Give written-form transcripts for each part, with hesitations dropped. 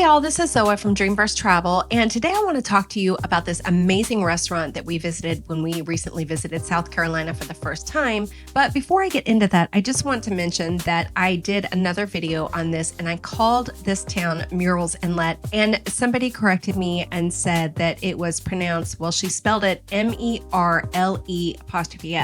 y'all, this is Zoa from Dreamverse Travel, and today I want to talk to you about this amazing restaurant that we visited when we recently visited South Carolina for the first time. But before I get into that, I just want to mention that I did another video on this and I called this town Murrells Inlet, and somebody corrected me and said that it was pronounced, well, she spelled it M-E-R-L-E''S.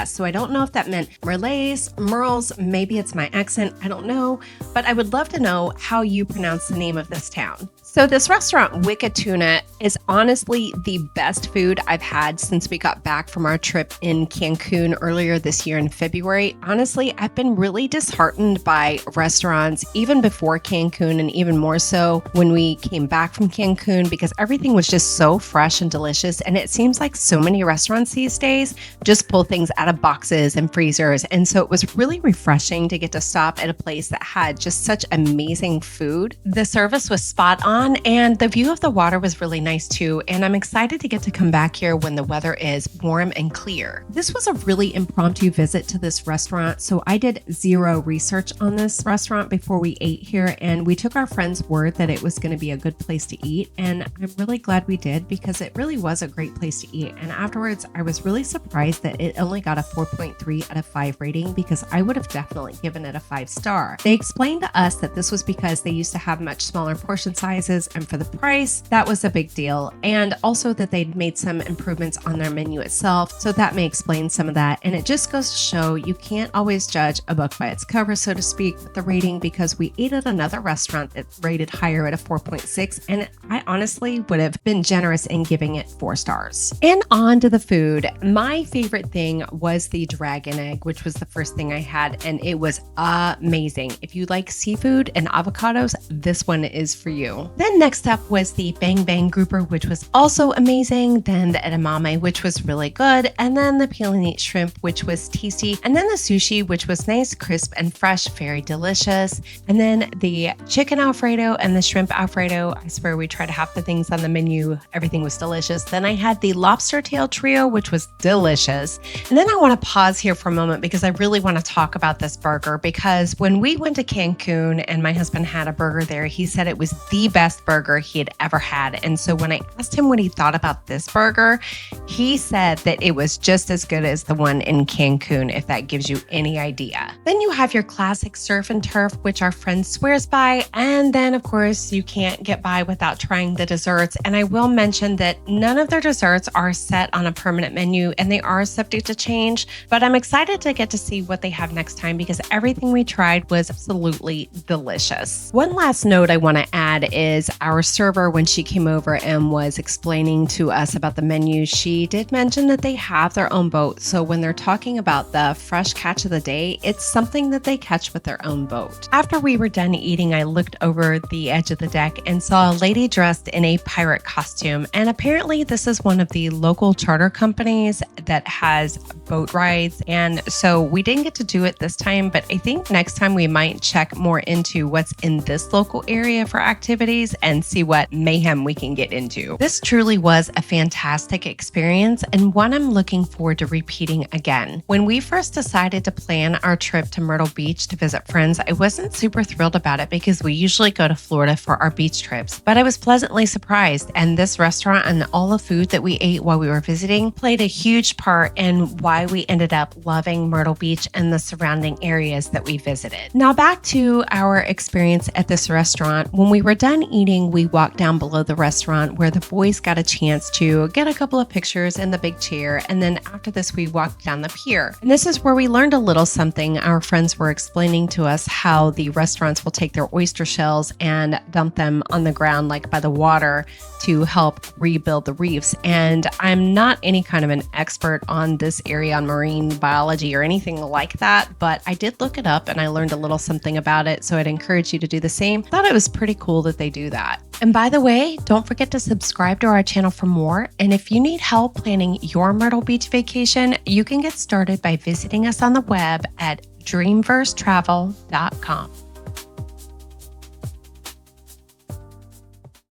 So I don't know if that meant Murrells, maybe it's my accent, I don't know, but I would love to know how you pronounce the name of this town. So this restaurant, Wicked Tuna, is honestly the best food I've had since we got back from our trip in Cancun earlier this year in February. Honestly, I've been really disheartened by restaurants even before Cancun and even more so when we came back from Cancun because everything was just so fresh and delicious. And it seems like so many restaurants these days just pull things out of boxes and freezers. And so it was really refreshing to get to stop at a place that had just such amazing food. The service was spot on and the view of the water was really nice too. And I'm excited to get to come back here when the weather is warm and clear. This was a really impromptu visit to this restaurant. So I did zero research on this restaurant before we ate here. And we took our friend's word that it was going to be a good place to eat. And I'm really glad we did because it really was a great place to eat. And afterwards, I was really surprised that it only got a 4.3 out of 5 rating because I would have definitely given it a 5-star. They explained to us that this was because they used to have much smaller portion sizes, and for the price, that was a big deal. And also that they'd made some improvements on their menu itself. So that may explain some of that. And it just goes to show you can't always judge a book by its cover, so to speak, with the rating, because we ate at another restaurant that rated higher at a 4.6. And I honestly would have been generous in giving it 4 stars. And on to the food. My favorite thing was the dragon egg, which was the first thing I had. And it was amazing. If you like seafood and avocados, this one is for you. Then next up was the bang bang grouper, which was also amazing. Then the edamame, which was really good. And then the peel and eat shrimp, which was tasty. And then the sushi, which was nice, crisp and fresh, very delicious. And then the chicken Alfredo and the shrimp Alfredo. I swear we tried half the things on the menu. Everything was delicious. Then I had the lobster tail trio, which was delicious. And then I want to pause here for a moment because I really want to talk about this burger, because when we went to Cancun and my husband had a burger there, he said it was the best burger he had ever had. And so when I asked him what he thought about this burger, he said that it was just as good as the one in Cancun, if that gives you any idea. Then you have your classic surf and turf, which our friend swears by. And then of course you can't get by without trying the desserts. And I will mention that none of their desserts are set on a permanent menu and they are subject to change, but I'm excited to get to see what they have next time because everything we tried was absolutely delicious. One last note I want to add is our server, when she came over and was explaining to us about the menu, she did mention that they have their own boat. So when they're talking about the fresh catch of the day, it's something that they catch with their own boat. After we were done eating, I looked over the edge of the deck and saw a lady dressed in a pirate costume. And apparently this is one of the local charter companies that has boat rides. And so we didn't get to do it this time, but I think next time we might check more into what's in this local area for activities and see what mayhem we can get into. This truly was a fantastic experience and one I'm looking forward to repeating again. When we first decided to plan our trip to Myrtle Beach to visit friends, I wasn't super thrilled about it because we usually go to Florida for our beach trips, but I was pleasantly surprised, and this restaurant and all the food that we ate while we were visiting played a huge part in why we ended up loving Myrtle Beach and the surrounding areas that we visited. Now back to our experience at this restaurant. When we were done eating, we walked down below the restaurant where the boys got a chance to get a couple of pictures in the big chair. And then after this, we walked down the pier. And this is where we learned a little something. Our friends were explaining to us how the restaurants will take their oyster shells and dump them on the ground, like by the water, to help rebuild the reefs. And I'm not any kind of an expert on this area on marine biology or anything like that, but I did look it up and I learned a little something about it. So I'd encourage you to do the same. Thought it was pretty cool that they do that. And by the way, don't forget to subscribe to our channel for more. And if you need help planning your Myrtle Beach vacation, you can get started by visiting us on the web at dreamversetravel.com.